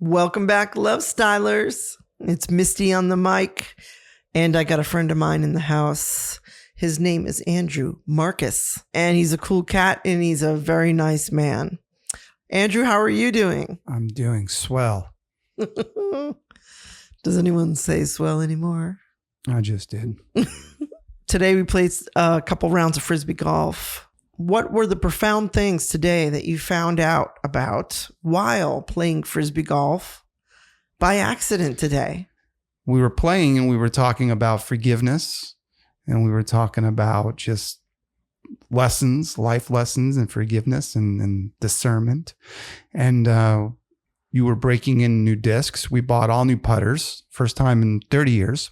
Welcome back, Lovestylers. It's Misty on the mic, and I got a friend of mine in the house. His name is Andrew Marcus, and he's a cool cat, and he's a very nice man. Andrew, how are you doing? I'm doing swell. Does anyone say swell anymore? I just did. Today we played a couple rounds of frisbee golf. What were the profound things today that you found out about while playing frisbee golf by accident today? We were playing and we were talking about forgiveness, and we were talking about just lessons, life lessons and forgiveness and discernment. And you were breaking in new discs. We bought all new putters, first time in 30 years.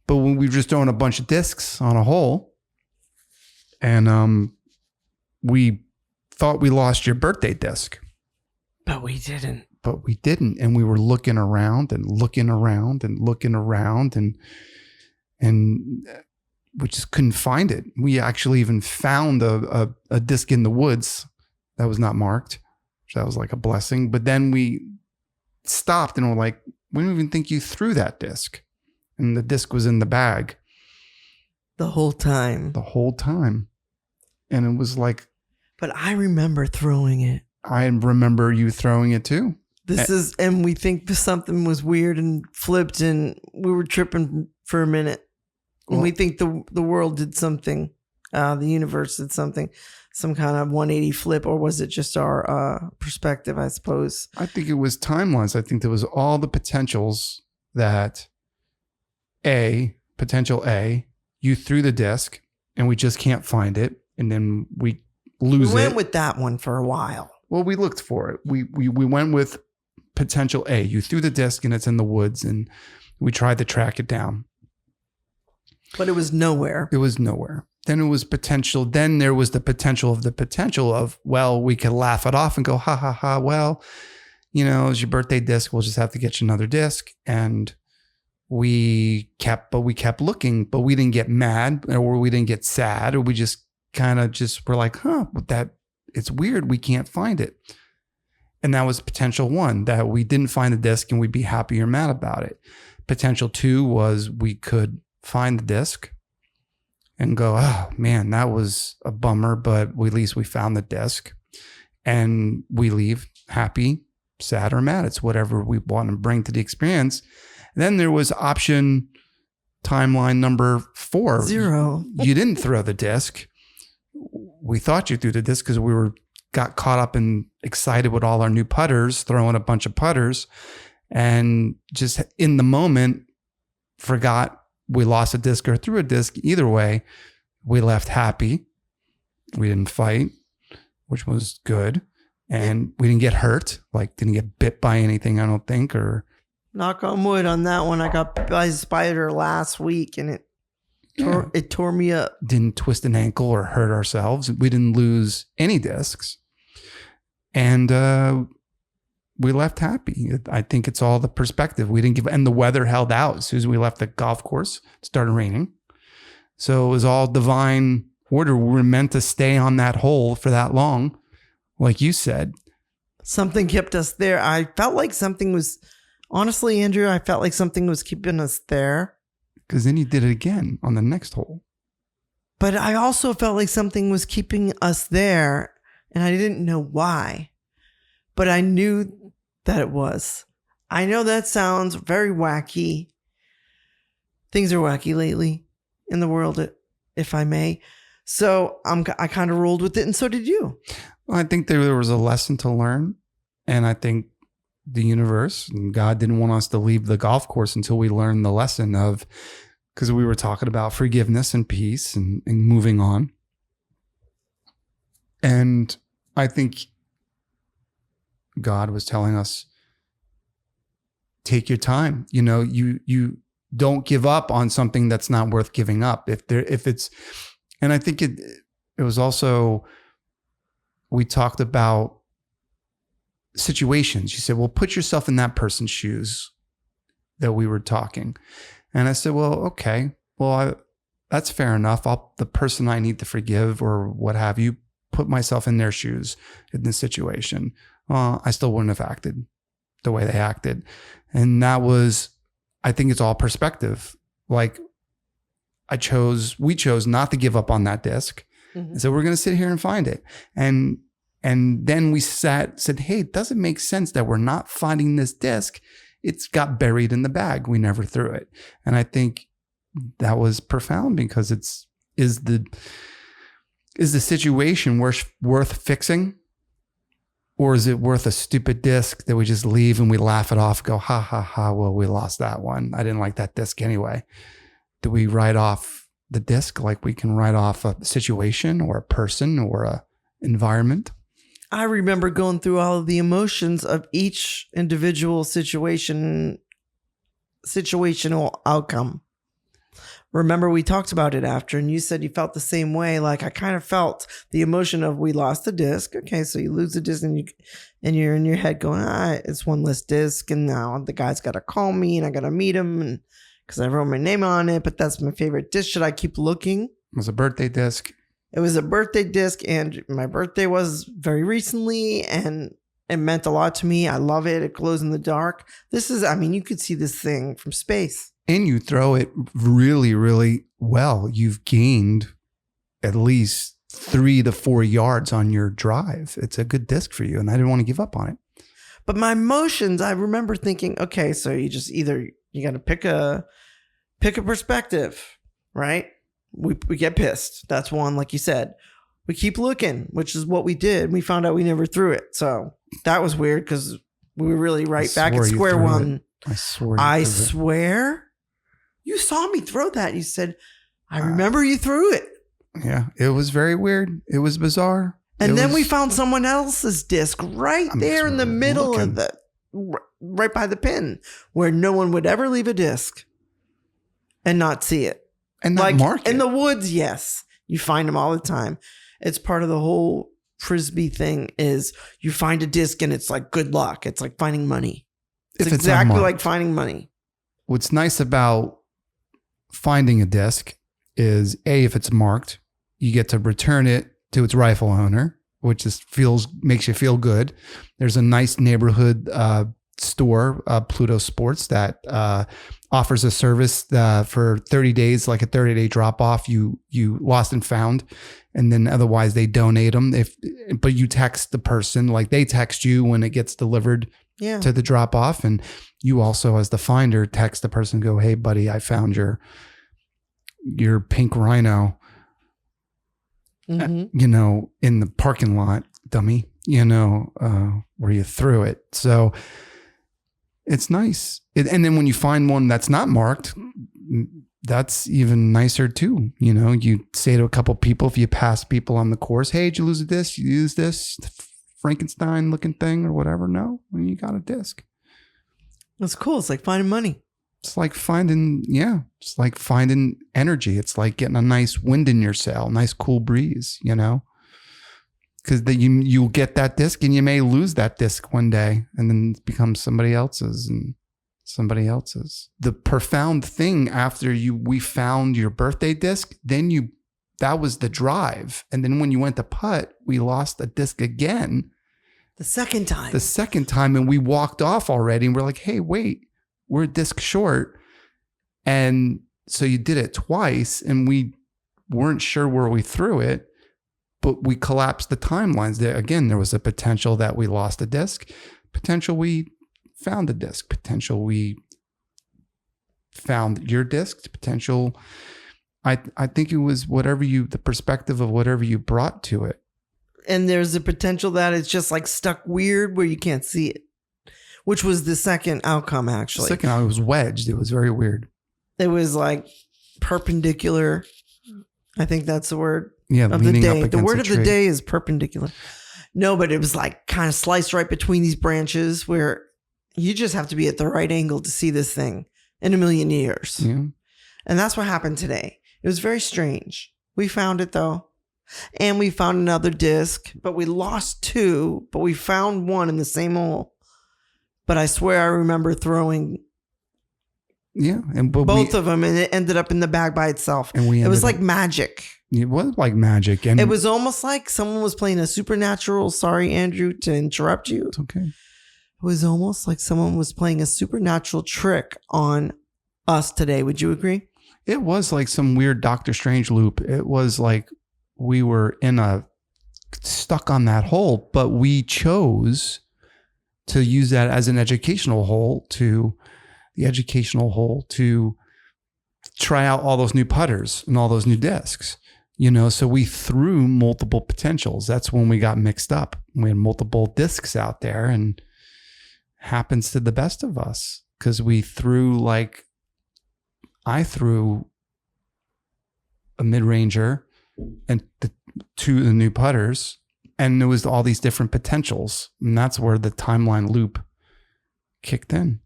But when we were just throwing a bunch of discs on a hole, and we thought we lost your birthday disc. But we didn't. And we were looking around and looking around and looking around, and we just couldn't find it. We actually even found a disc in the woods that was not marked. So that was like a blessing. But then we stopped and we're like, we don't even think you threw that disc. And the disc was in the bag. The whole time. And it was like. But I remember throwing it. I remember you throwing it too. And we think something was weird and flipped, and we were tripping for a minute. And we think the world did something. The universe did something, some kind of 180 flip, or was it just our perspective, I suppose? I think it was timelines. I think there was all the potentials that potential A, you threw the disc and we just can't find it. And then we lose it. We went with that one for a while. Well, we looked for it. We went with potential A. You threw the disc and it's in the woods, and we tried to track it down. But it was nowhere. Then it was potential. Then there was the potential of, well, we could laugh it off and go, ha, ha, ha. Well, it's your birthday disc. We'll just have to get you another disc. And we kept looking, but we didn't get mad, or we didn't get sad, or we just were like, it's weird. We can't find it. And that was potential one, that we didn't find the disc and we'd be happy or mad about it. Potential two was we could find the disc and go, oh man, that was a bummer, but at least we found the disc, and we leave happy, sad, or mad. It's whatever we want to bring to the experience. And then there was option timeline number 4. 0. You didn't throw the disc. We thought you threw the disc because we got caught up and excited with all our new putters, throwing a bunch of putters, and just in the moment forgot we lost a disc or threw a disc. Either way, we left happy. We didn't fight, which was good. And we didn't get hurt, didn't get bit by anything, I don't think, or. Knock on wood on that one. I got bit by a spider last week, and it tore me up. Didn't twist an ankle or hurt ourselves. We didn't lose any discs. And we left happy. I think it's all the perspective. We didn't give, and the weather held out. As soon as we left the golf course, it started raining. So it was all divine order. We were meant to stay on that hole for that long. Like you said. Something kept us there. I felt like something was, honestly, Andrew, I felt like something was keeping us there. Because then you did it again on the next hole. But I also felt like something was keeping us there, and I didn't know why. But I knew that it was. I know that sounds very wacky. Things are wacky lately in the world, if I may. So I kind of rolled with it, and so did you. Well, I think there was a lesson to learn, and I think the universe and God didn't want us to leave the golf course until we learned the lesson of, because we were talking about forgiveness and peace and moving on. And I think God was telling us, take your time. You don't give up on something that's not worth giving up. And I think it was also, we talked about situations. You said, well, put yourself in that person's shoes that we were talking. And I said, well, okay, that's fair enough. The person I need to forgive or what have you, put myself in their shoes in this situation. I still wouldn't have acted the way they acted. And that was, I think it's all perspective. Like we chose not to give up on that disc. Mm-hmm. So we're going to sit here and find it. And then we said, hey, it doesn't make sense that we're not finding this disc. It's got buried in the bag. We never threw it. And I think that was profound because is the situation worth fixing? Or is it worth a stupid disc that we just leave and we laugh it off, go, ha, ha, ha, well, we lost that one. I didn't like that disc anyway. Do we write off the disc like we can write off a situation or a person or a environment? I remember going through all of the emotions of each individual situational outcome. Remember, we talked about it after, and you said you felt the same way. Like, I kind of felt the emotion of we lost the disc. Okay, so you lose the disc, and you're in your head going, it's one less disc, and now the guy's got to call me, and I got to meet him, and because I wrote my name on it, but that's my favorite disc. Should I keep looking? It was a birthday disc. It was a birthday disc, and my birthday was very recently, and it meant a lot to me. I love it. It glows in the dark. You could see this thing from space. And you throw it really, really well. You've gained at least 3 to 4 yards on your drive. It's a good disc for you, and I didn't want to give up on it. But my emotions, I remember thinking, okay, so you just you got to pick a perspective, right? We get pissed. That's one, like you said. We keep looking, which is what we did. We found out we never threw it. So that was weird because we were really right back at square one. I swear. You saw me throw that. You said, I remember you threw it. Yeah, it was very weird. It was bizarre. And then we found someone else's disc right there in the middle of right by the pin, where no one would ever leave a disc and not see it. And not mark it. In the woods, yes. You find them all the time. It's part of the whole frisbee thing is you find a disc and it's like good luck. It's like finding money. It's exactly like finding money. What's nice about finding a disc is if it's marked, you get to return it to its rightful owner, which makes you feel good. There's a nice neighborhood store, Pluto Sports, that offers a service for 30 days, like a 30-day drop off. You lost and found, and then otherwise they donate them. But you text the person, like they text you when it gets delivered to the drop off, and you also, as the finder, text the person, go, hey buddy, I found your pink rhino, in the parking lot, dummy, where you threw it. So it's nice. And then when you find one that's not marked, that's even nicer too. You say to a couple people, if you pass people on the course, hey, did you lose a disc? You use this Frankenstein looking thing or whatever? No, well, you got a disc. That's cool. It's like finding money. It's like finding energy. It's like getting a nice wind in your sail, nice cool breeze, because you'll get that disc and you may lose that disc one day and then it becomes somebody else's and somebody else's. The profound thing after we found your birthday disc, then that was the drive. And then when you went to putt, we lost a disc again. The second time. And we walked off already and we're like, hey, wait, we're a disc short. And so you did it twice and we weren't sure where we threw it, but we collapsed the timelines. There was a potential that we lost a disc, potential we found a disc, potential we found your disc, potential. I think it was the perspective of whatever you brought to it. And there's a potential that it's just like stuck weird where you can't see it, which was the second outcome, actually. The second outcome was wedged. It was very weird. It was like perpendicular. I think that's the word of the day. The word of the day is perpendicular. No, but it was like kind of sliced right between these branches where you just have to be at the right angle to see this thing in a million years. Yeah. And that's what happened today. It was very strange. We found it though. And we found another disc, but we lost 2, but we found one in the same hole. But I swear I remember throwing both of them, and it ended up in the bag by itself. And it was like magic. It was like magic. And it was almost like someone was playing a supernatural, sorry, Andrew, to interrupt you. It's okay. It was almost like someone was playing a supernatural trick on us today. Would you agree? It was like some weird Doctor Strange loop. It was like we were stuck on that hole, but we chose to use that as an educational hole to try out all those new putters and all those new discs, so we threw multiple potentials. That's when we got mixed up. We had multiple discs out there, and happens to the best of us because I threw a mid-ranger and the new putters, and there was all these different potentials, and that's where the timeline loop kicked in.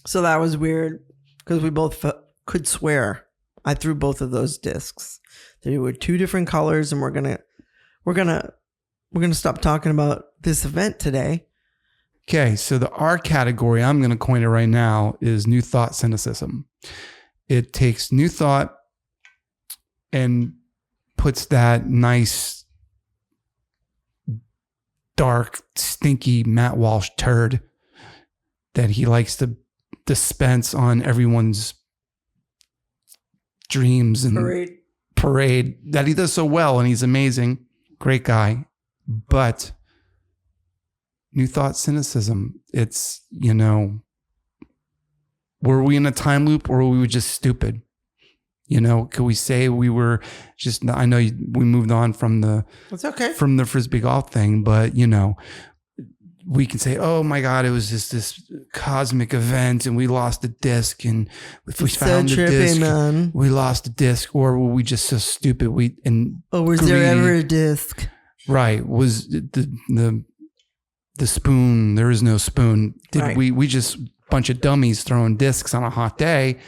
So that was weird because we both could swear I threw both of those discs. They were two different colors, and we're gonna stop talking about this event today. Okay, so the R category, I'm going to coin it right now, is New Thought Cynicism. It takes New Thought and puts that nice, dark, stinky Matt Walsh turd that he likes to dispense on everyone's dreams and parade that he does so well, and he's amazing. Great guy. But New Thought Cynicism, it's, were we in a time loop, or were we just stupid? Could we say we were just, I know we moved on from That's okay. from the frisbee golf thing, but we can say, oh my God, it was just this cosmic event and we lost a disc, and if we found the disc, man. We lost a disc, or were we just so stupid? Was there ever a disc? Right. Was the spoon, there is no spoon. Right. We just bunch of dummies throwing discs on a hot day.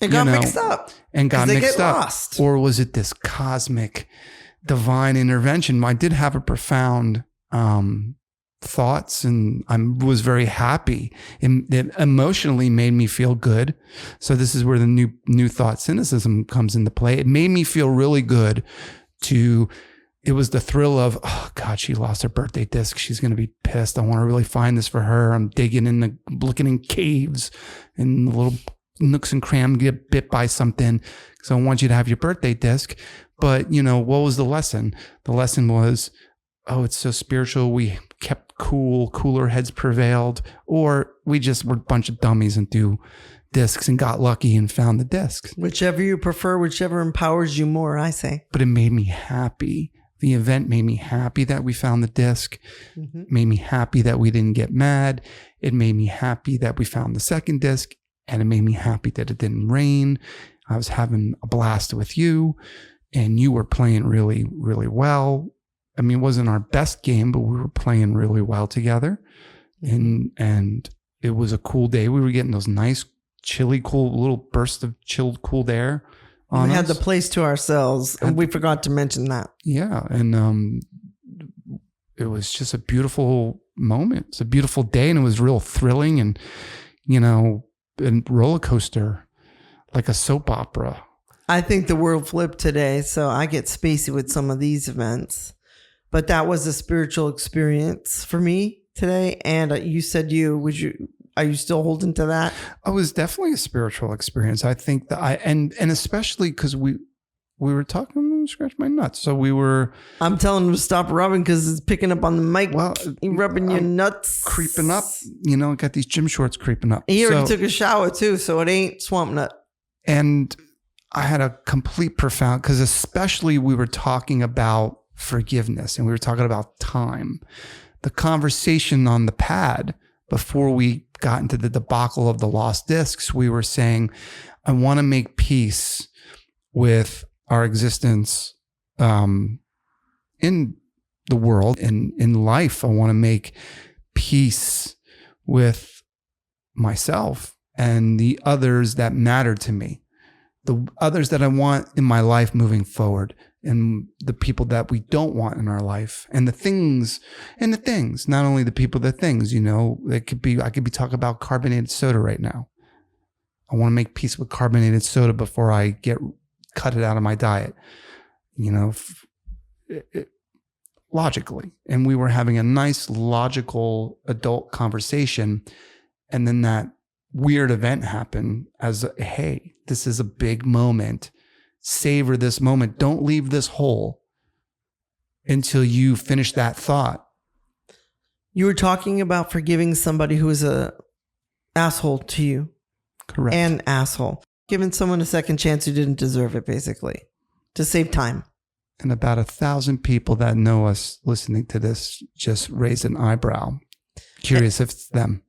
It got mixed up. And got mixed up. Lost. Or was it this cosmic divine intervention? I did have a profound thoughts, and I was very happy. It emotionally made me feel good. So this is where the new thought cynicism comes into play. It made me feel really good it was the thrill of, oh God, she lost her birthday disc. She's going to be pissed. I want to really find this for her. I'm digging looking in caves and little nooks and crannies, get bit by something. So I want you to have your birthday disc. But what was the lesson? The lesson was, oh, it's so spiritual. We kept cool, cooler heads prevailed, or we just were a bunch of dummies and threw discs and got lucky and found the discs. Whichever you prefer, whichever empowers you more, I say. But it made me happy. The event made me happy that we found the disc. Mm-hmm. Made me happy that we didn't get mad. It made me happy that we found the second disc, and it made me happy that it didn't rain. I was having a blast with you, and you were playing really, really well. I mean, it wasn't our best game, but we were playing really well together. And it was a cool day. We were getting those nice, chilly, cool little bursts of chilled, cool air on us. We had the place to ourselves, and we forgot to mention that. Yeah. And it was just a beautiful moment. It's a beautiful day, and it was real thrilling and, a roller coaster, like a soap opera. I think the world flipped today, so I get spacey with some of these events. But that was a spiritual experience for me today. And you said are you still holding to that? It was definitely a spiritual experience. I think that and especially because we were talking, I'm gonna scratch my nuts. So I'm telling him to stop rubbing because it's picking up on the mic. Well, you rubbing your nuts. Creeping up. Got these gym shorts creeping up. He already took a shower too, so it ain't swamp nut. And I had a complete profound, because especially we were talking about forgiveness and we were talking about time. The conversation on the pad before we got into the debacle of the lost discs, we were saying, I want to make peace with our existence in the world and in life. I want to make peace with myself and the others that matter to me, the others that I want in my life moving forward, and the people that we don't want in our life, and the things, not only the people, the things, I could be talking about carbonated soda right now. I want to make peace with carbonated soda before I cut it out of my diet. logically. And we were having a nice, logical adult conversation. And then that weird event happened hey, this is a big moment. Savor this moment. Don't leave this hole until you finish that thought. You were talking about forgiving somebody who was a asshole to you. Correct. An asshole. Giving someone a second chance who didn't deserve it, basically, to save time. And about 1,000 people that know us listening to this just raised an eyebrow. Curious if it's them.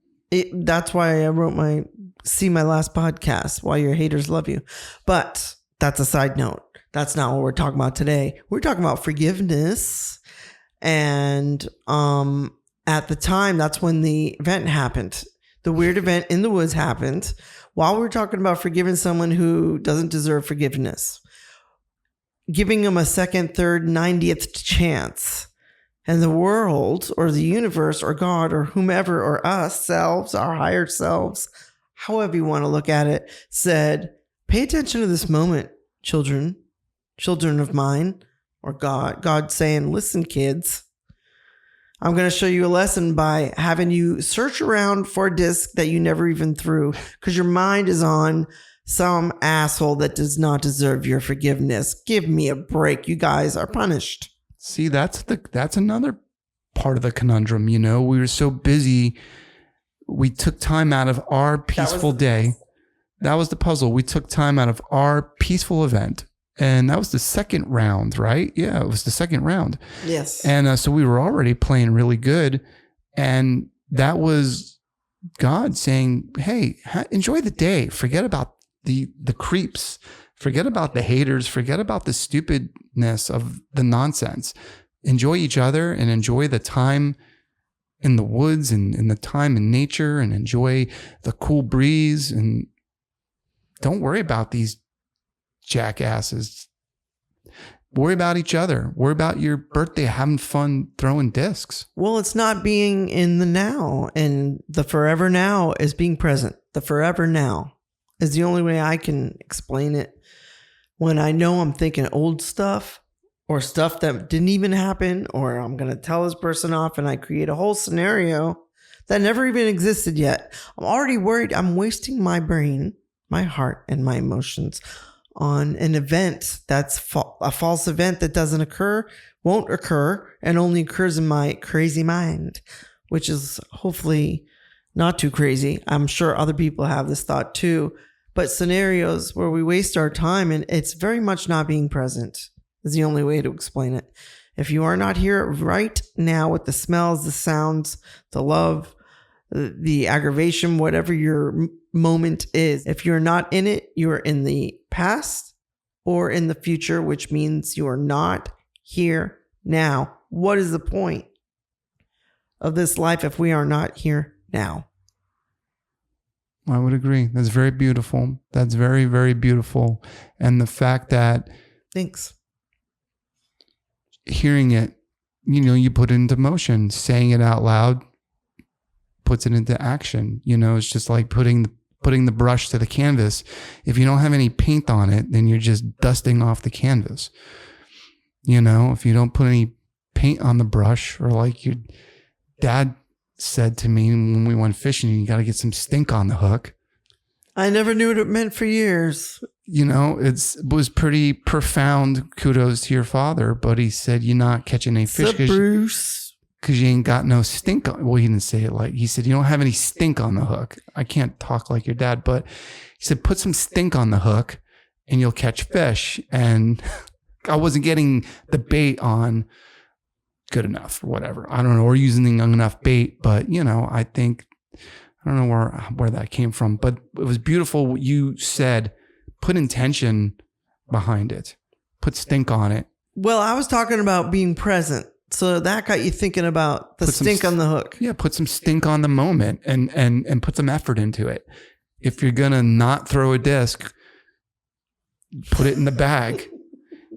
That's why I wrote my last podcast, Why Your Haters Love You. But that's a side note. That's not what we're talking about today. We're talking about forgiveness. And at the time, that's when the event happened. The weird event in the woods happened while we're talking about forgiving someone who doesn't deserve forgiveness. Giving them a second, third, 90th chance. And the world or the universe or God or whomever or us selves, our higher selves, however you want to look at it, said, pay attention to this moment, children of mine, or God saying, listen, kids, I'm going to show you a lesson by having you search around for a disc that you never even threw because your mind is on some asshole that does not deserve your forgiveness. Give me a break. You guys are punished. See, that's another part of the conundrum. You know, we were so busy. We took time out of our peaceful day. That was the puzzle. We took time out of our peaceful event. And that was the second round, right? Yeah, it was the second round. Yes. And so we were already playing really good. And that was God saying, hey, enjoy the day. Forget about the creeps. Forget about the haters. Forget about the stupidness of the nonsense. Enjoy each other and enjoy the time in the woods and the time in nature and enjoy the cool breeze. And don't worry about these jackasses. Worry about each other. Worry about your birthday, having fun throwing discs. Well, it's not being in the now, and the forever now is being present. The forever now is the only way I can explain it. When I know I'm thinking old stuff or stuff that didn't even happen, or I'm going to tell this person off and I create a whole scenario that never even existed yet. I'm already worried I'm wasting my brain, my heart, and my emotions on an event that's a false event that doesn't occur, won't occur, and only occurs in my crazy mind, which is hopefully not too crazy. I'm sure other people have this thought too, but scenarios where we waste our time and it's very much not being present is the only way to explain it. If you are not here right now with the smells, the sounds, the love, the aggravation, whatever your moment is, if you're not in it, you're in the past or in the future, which means you are not here now. What is the point of this life if we are not here now? I would agree. That's very beautiful. That's very, very beautiful. And the fact that Thanks. Hearing it, you know, you put it into motion, saying it out loud puts it into action. You know, it's just like putting the brush to the canvas. If you don't have any paint on it, then you're just dusting off the canvas. You know, if you don't put any paint on the brush, or like your dad said to me when we went fishing, you got to get some stink on the hook. I never knew what it meant for years. You know, it was pretty profound. Kudos to your father, but he said you're not catching any fish because you ain't got no stink on. Well, he didn't say it like, he said you don't have any stink on the hook. I can't talk like your dad, but he said put some stink on the hook and you'll catch fish. And I wasn't getting the bait on good enough or whatever. I don't know, or using enough bait, but you know, I think, I don't know where that came from, but it was beautiful what you said. Put intention behind it. Put stink on it. Well, I was talking about being present. So that got you thinking about the stink on the hook. Yeah, put some stink on the moment and put some effort into it. If you're going to not throw a disc, put it in the bag.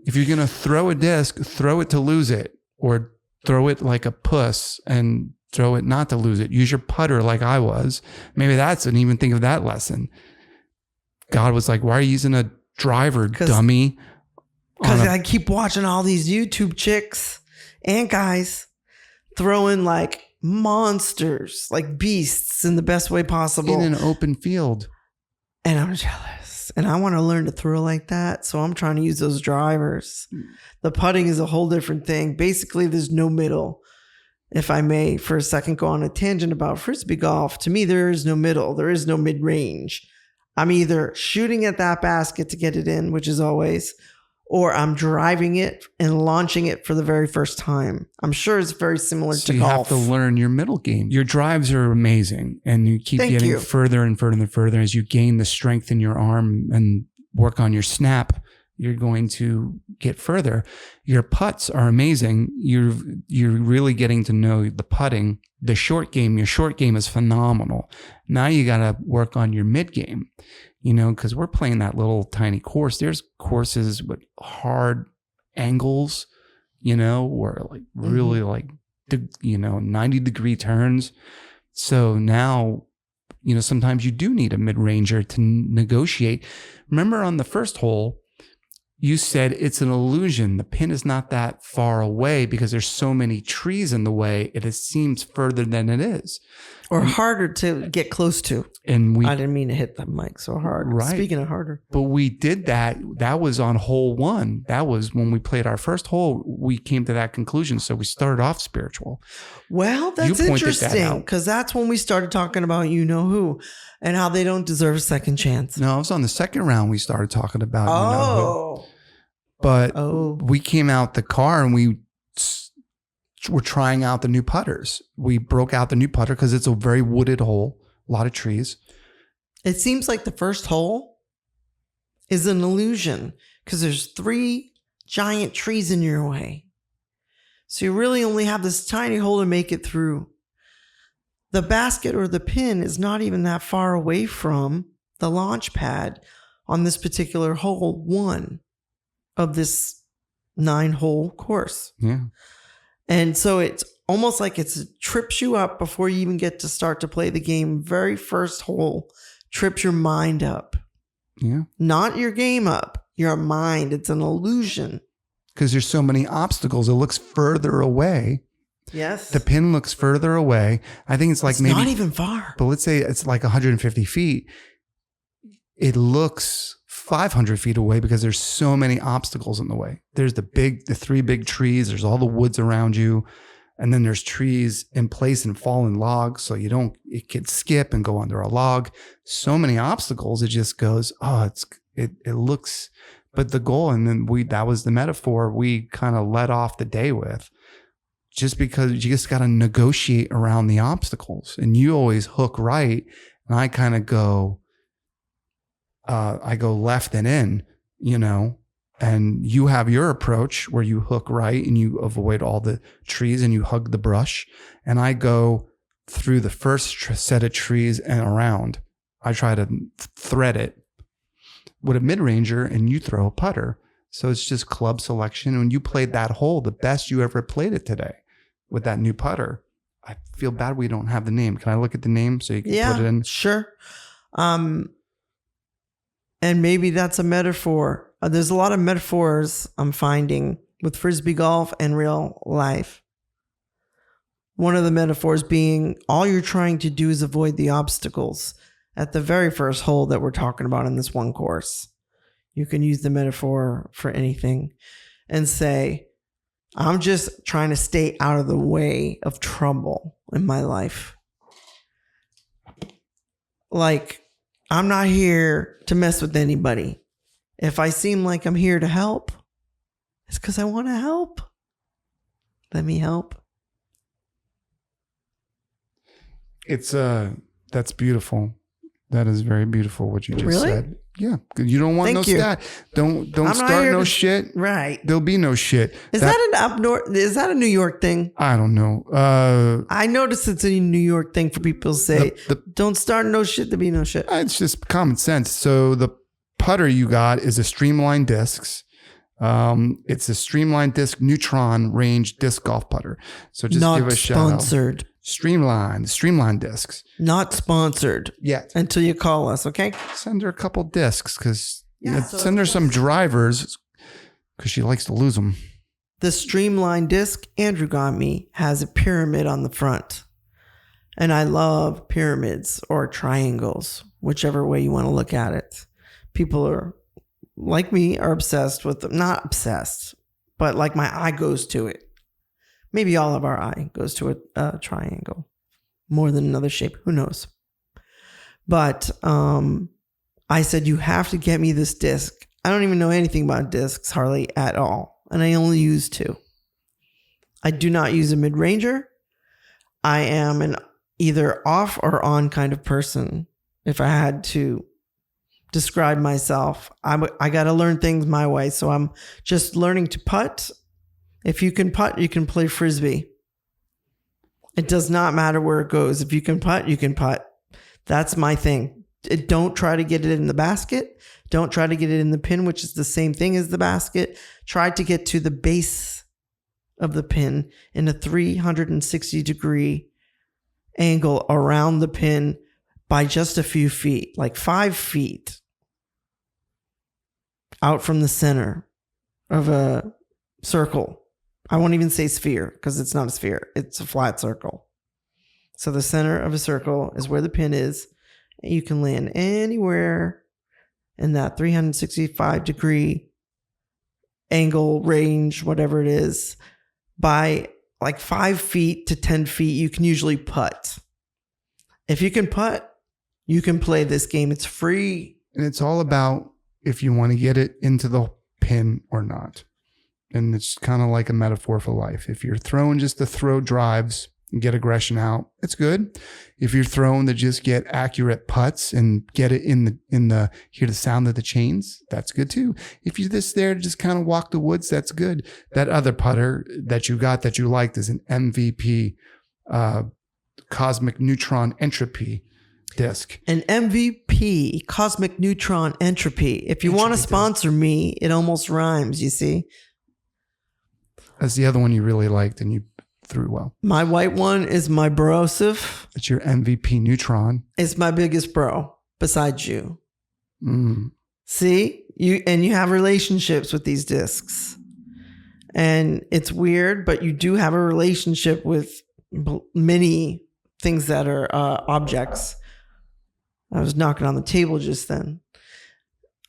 If you're going to throw a disc, throw it to lose it, or throw it like a puss and throw it not to lose it. Use your putter like I was. Maybe that's, and even think of that lesson. God was like, why are you using a driver, dummy? Because I keep watching all these YouTube chicks and guys throwing like monsters, like beasts in the best way possible. In an open field. And I'm jealous. And I want to learn to throw like that. So I'm trying to use those drivers. The putting is a whole different thing. Basically, there's no middle. If I may, for a second, go on a tangent about frisbee golf. To me, there is no middle. There is no mid-range. I'm either shooting at that basket to get it in, which is always, or I'm driving it and launching it for the very first time. I'm sure it's very similar to golf. You have to learn your middle game. Your drives are amazing, and you keep getting further and further and further as you gain the strength in your arm and work on your snap. You're going to get further. Your putts are amazing. You're really getting to know the putting. The short game, your short game is phenomenal. Now you got to work on your mid game, because we're playing that little tiny course. There's courses with hard angles, where like really like, 90-degree turns. So now, sometimes you do need a mid-ranger to negotiate. Remember on the first hole, you said it's an illusion. The pin is not that far away because there's so many trees in the way. It seems further than it is. Or harder to get close to. And I didn't mean to hit the mic so hard. Right. Speaking of harder. But we did that. That was on hole 1. That was when we played our first hole. We came to that conclusion. So we started off spiritual. Well, that's interesting because that's when we started talking about who and how they don't deserve a second chance. No, it was on the second round we started talking about who. But we came out the car and we were trying out the new putters. We broke out the new putter because it's a very wooded hole, a lot of trees. It seems like the first hole is an illusion because there's 3 giant trees in your way. So you really only have this tiny hole to make it through. The basket or the pin is not even that far away from the launch pad on this particular hole 1 of this 9-hole course. Yeah. And so it's almost like it trips you up before you even get to start to play the game. Very first hole trips your mind up. Yeah. Not your game up, your mind. It's an illusion. Because there's so many obstacles. It looks further away. Yes. The pin looks further away. I think it's like maybe not even far. But let's say it's like 150 feet. It looks 500 feet away because there's so many obstacles in the way. There's the 3 big trees. There's all the woods around you. And then there's trees in place and fallen logs. So it could skip and go under a log. So many obstacles. It just goes, it looks, but the goal, and then that was the metaphor we kind of let off the day with, just because you just got to negotiate around the obstacles. And you always hook right. And I kind of go, I go left and in, and you have your approach where you hook right and you avoid all the trees and you hug the brush. And I go through the first set of trees and around. I try to thread it with a mid-ranger and you throw a putter. So it's just club selection. When you played that hole, the best you ever played it today with that new putter. I feel bad we don't have the name. Can I look at the name so you can put it in? Sure. And maybe that's a metaphor. There's a lot of metaphors I'm finding with frisbee golf and real life. One of the metaphors being all you're trying to do is avoid the obstacles at the very first hole that we're talking about in this one course. You can use the metaphor for anything and say, I'm just trying to stay out of the way of trouble in my life. Like, I'm not here to mess with anybody. If I seem like I'm here to help, it's because I want to help. Let me help. That's beautiful. That is very beautiful what you just said. Yeah. You don't want stat. Don't start no shit. Right. There'll be no shit. Is that an up north? Is that a New York thing? I don't know. I noticed it's a New York thing for people to say, don't start no shit to be no shit. It's just common sense. So the putter you got is a streamlined discs. It's a streamlined disc neutron range disc golf putter. So just give a shout out. Not sponsored. Streamlined discs. Not sponsored yet. Until you call us, okay? Send her a couple discs because send her some drivers because she likes to lose them. The streamlined disc Andrew got me has a pyramid on the front. And I love pyramids or triangles, whichever way you want to look at it. People are, like me, are obsessed with them. Not obsessed, but like my eye goes to it. Maybe all of our eye goes to a triangle more than another shape. Who knows? But I said, you have to get me this disc. I don't even know anything about discs hardly at all. And I only use 2. I do not use a mid-ranger. I am an either off or on kind of person. If I had to describe myself, I got to learn things my way. So I'm just learning to putt. If you can putt, you can play frisbee. It does not matter where it goes. If you can putt, you can putt. That's my thing. Don't try to get it in the basket. Don't try to get it in the pin, which is the same thing as the basket. Try to get to the base of the pin in a 360-degree angle around the pin by just a few feet, like 5 feet out from the center of a circle. I won't even say sphere because it's not a sphere. It's a flat circle. So the center of a circle is where the pin is. You can land anywhere in that 365-degree angle range, whatever it is, by like 5 feet to 10 feet. You can usually putt. If you can putt, you can play this game. It's free. And it's all about if you want to get it into the pin or not. And it's kind of like a metaphor for life. If you're throwing just to throw drives and get aggression out, it's good. If you're throwing to just get accurate putts and get it in the hear the sound of the chains, that's good too. If you're just there to just kind of walk the woods, that's good. That other putter that you got that you liked is an MVP, cosmic neutron entropy disc. An MVP, cosmic neutron entropy. If you want to sponsor me, it almost rhymes, you see. That's the other one you really liked and you threw well. My white one is my brosive. It's your MVP neutron. It's my biggest bro besides you. See, you have relationships with these discs, and it's weird, but you do have a relationship with many things that are objects. I was knocking on the table just then.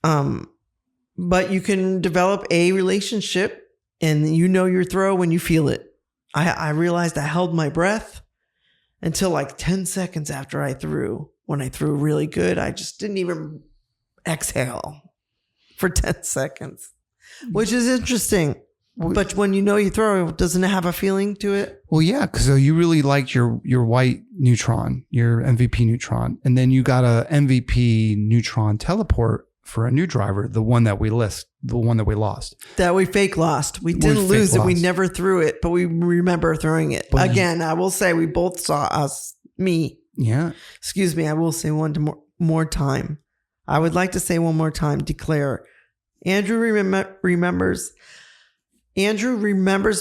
But you can develop a relationship, and you know your throw when you feel it. I realized I held my breath until like 10 seconds after I threw. When I threw really good, I just didn't even exhale for 10 seconds, which is interesting. But when you know you throw, doesn't it have a feeling to it? Well, yeah, because you really liked your white neutron, your MVP neutron. And then you got a MVP neutron teleport for a new driver, the one that we lost. That we fake lost. We didn't lose it. We never threw it, but we remember throwing it. But again, I will say we both saw me. Yeah. Excuse me. I will say one more time. I would like to say one more time, declare. Andrew remembers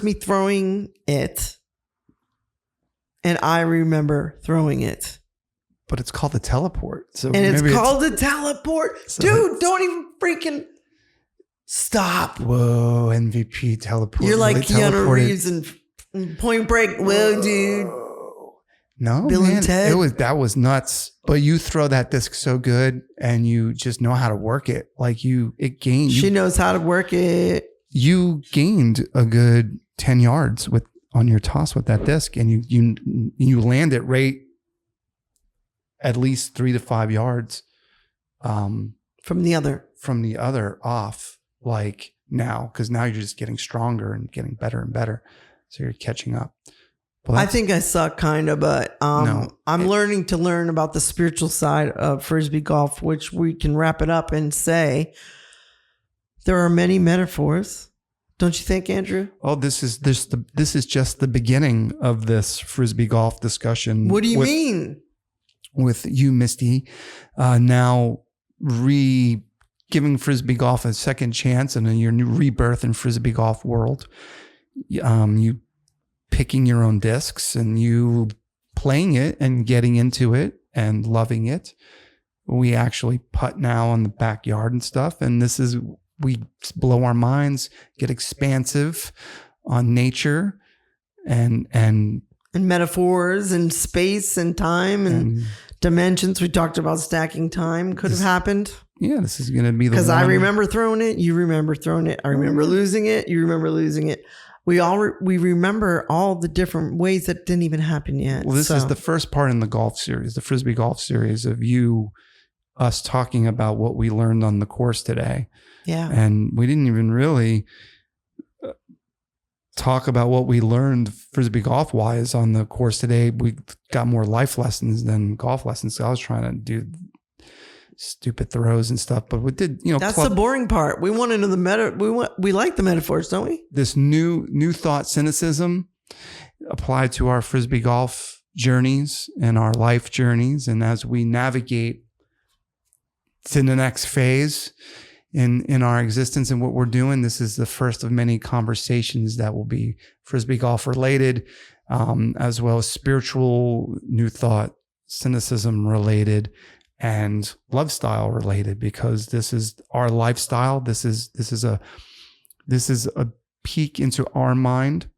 me throwing it, and I remember throwing it. But it's called the teleport. So and it's called the teleport. So dude, don't even freaking stop. Whoa, MVP teleport. You're like Keanu Reeves in Point Break. Whoa, dude. No, Bill man, and Ted. That was nuts. But you throw that disc so good and you just know how to work it. Like it gained. She knows how to work it. You gained a good 10 yards on your toss with that disc, and you land it right at least 3 to 5 yards from the other off, like now, because now you're just getting stronger and getting better and better. So you're catching up. Well, I think I suck kind of, but I'm learning to learn about the spiritual side of Frisbee golf, which we can wrap it up and say there are many metaphors. Don't you think, Andrew? Oh, this is just the beginning of this Frisbee golf discussion. What do you mean? With you, Misty, now giving Frisbee golf a second chance and your new rebirth in Frisbee golf world. You picking your own discs and you playing it and getting into it and loving it. We actually putt now in the backyard and stuff. And we blow our minds, get expansive. on nature and metaphors and space and time and dimensions. We talked about stacking time. Could have happened. Yeah, this is going to be the one. Because I remember throwing it. You remember throwing it. I remember losing it. You remember losing it. We remember all the different ways that didn't even happen yet. Well, this is the first part in the golf series, the Frisbee golf series, of us talking about what we learned on the course today. Yeah. And we didn't even really talk about what we learned Frisbee golf wise on the course today. We got more life lessons than golf lessons. So I was trying to do stupid throws and stuff, but we did, that's the boring part. We want to know the we like the metaphors, don't we? This new thought cynicism applied to our Frisbee golf journeys and our life journeys. And as we navigate to the next phase in our existence and what we're doing, this is the first of many conversations that will be Frisbee golf related, as well as spiritual new thought cynicism related and Lovestyle related, because this is our lifestyle. This is a peek into our mind.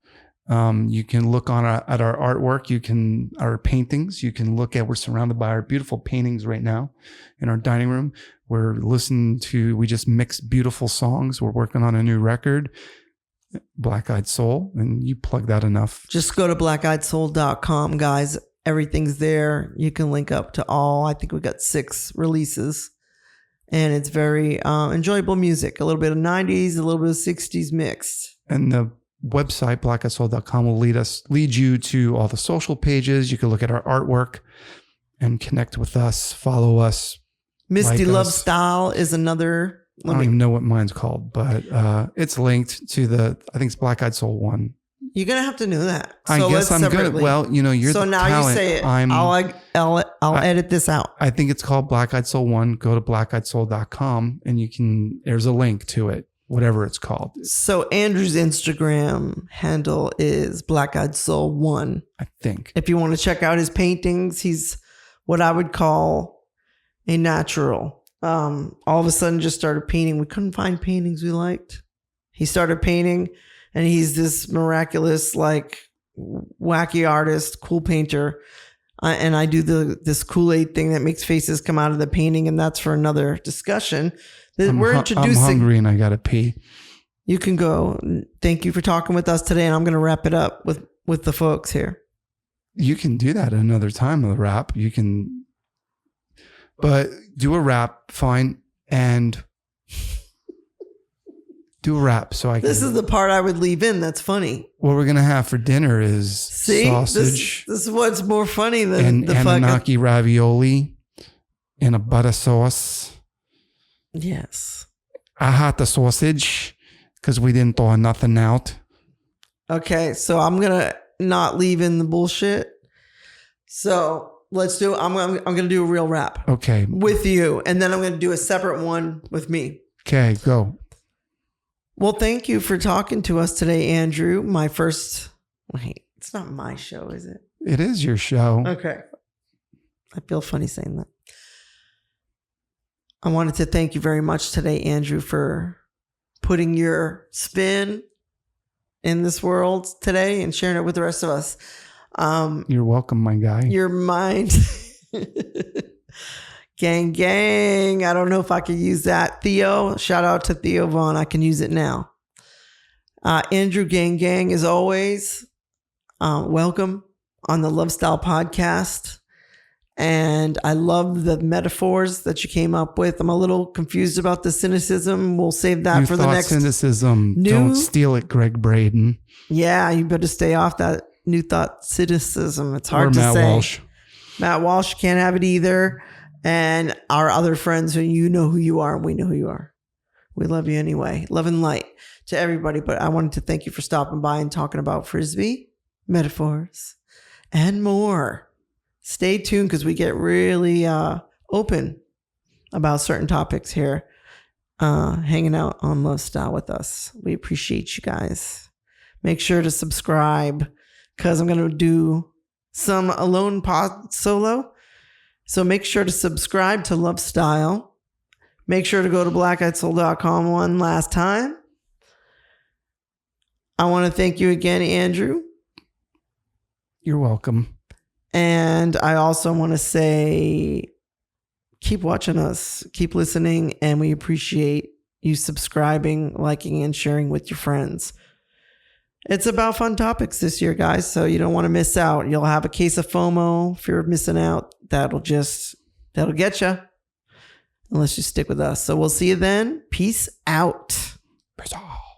You can look at our artwork, our paintings. You can look at, we're surrounded by our beautiful paintings right now in our dining room. We just mixed beautiful songs. We're working on a new record, Black Eyed Soul, and you plug that enough. Just go to blackeyedsoul.com, guys. Everything's there. You can link up to all. I think we got 6 releases, and it's very enjoyable music. A little bit of 90s, a little bit of 60s mixed. And the website, blackeyedsoul.com, will lead you to all the social pages. You can look at our artwork and connect with us, follow us. Misty Lovestyle is another. I don't even know what mine's called, but it's linked to I think it's Black Eyed Soul 1. You're going to have to know that. I guess I'm good. Well, you're so the now talent. You say it. I'll edit this out. I think it's called Black Eyed Soul 1. Go to blackeyedsoul.com and there's a link to it, whatever it's called. So Andrew's Instagram handle is Black Eyed Soul 1. I think. If you want to check out his paintings, he's what I would call a natural. All of a sudden just started painting. We couldn't find paintings we liked. He started painting. And he's this miraculous, wacky artist, cool painter. And I do this Kool-Aid thing that makes faces come out of the painting. And that's for another discussion. We're introducing. I'm hungry and I got to pee. You can go. Thank you for talking with us today. And I'm going to wrap it up with the folks here. You can do that another time of the wrap. You can, but do a wrap, fine. And do a wrap so I can. This is the part I would leave in. That's funny. What we're going to have for dinner is sausage. This is what's more funny than the Anunnaki ravioli in a butter sauce. Yes. I had the sausage because we didn't thaw nothing out. Okay. So I'm going to not leave in the bullshit. So let's do, I'm going to do a real wrap. Okay. With you. And then I'm going to do a separate one with me. Okay. Go. Well, thank you for talking to us today, Andrew. Wait, it's not my show, is it? It is your show. Okay. I feel funny saying that. I wanted to thank you very much today, Andrew, for putting your spin in this world today and sharing it with the rest of us. You're welcome, my guy. Your mind. Gang. I don't know if I can use that. Theo, shout out to Theo Vaughn. I can use it now. Andrew, gang, as always, welcome on the Lovestyle podcast. And I love the metaphors that you came up with. I'm a little confused about the cynicism. We'll save that for the next. Cynicism. Don't steal it, Greg Braden. Yeah, you better stay off that new thought cynicism. It's hard to Matt say. Walsh. Matt Walsh can't have it either. And our other friends, you know who you are and we know who you are. We love you anyway. Love and light to everybody. But I wanted to thank you for stopping by and talking about Frisbee, metaphors, and more. Stay tuned because we get really open about certain topics here. Hanging out on Lovestyle with us. We appreciate you guys. Make sure to subscribe because I'm going to do some alone pod solo. So make sure to subscribe to Lovestyle. Make sure to go to blackeyedsoul.com one last time. I want to thank you again, Andrew. You're welcome. And I also want to say, keep watching us, keep listening, and we appreciate you subscribing, liking, and sharing with your friends. It's about fun topics this year, guys, so you don't want to miss out. You'll have a case of FOMO, fear of missing out. That'll get you, unless you stick with us. So we'll see you then. Peace out. Peace out.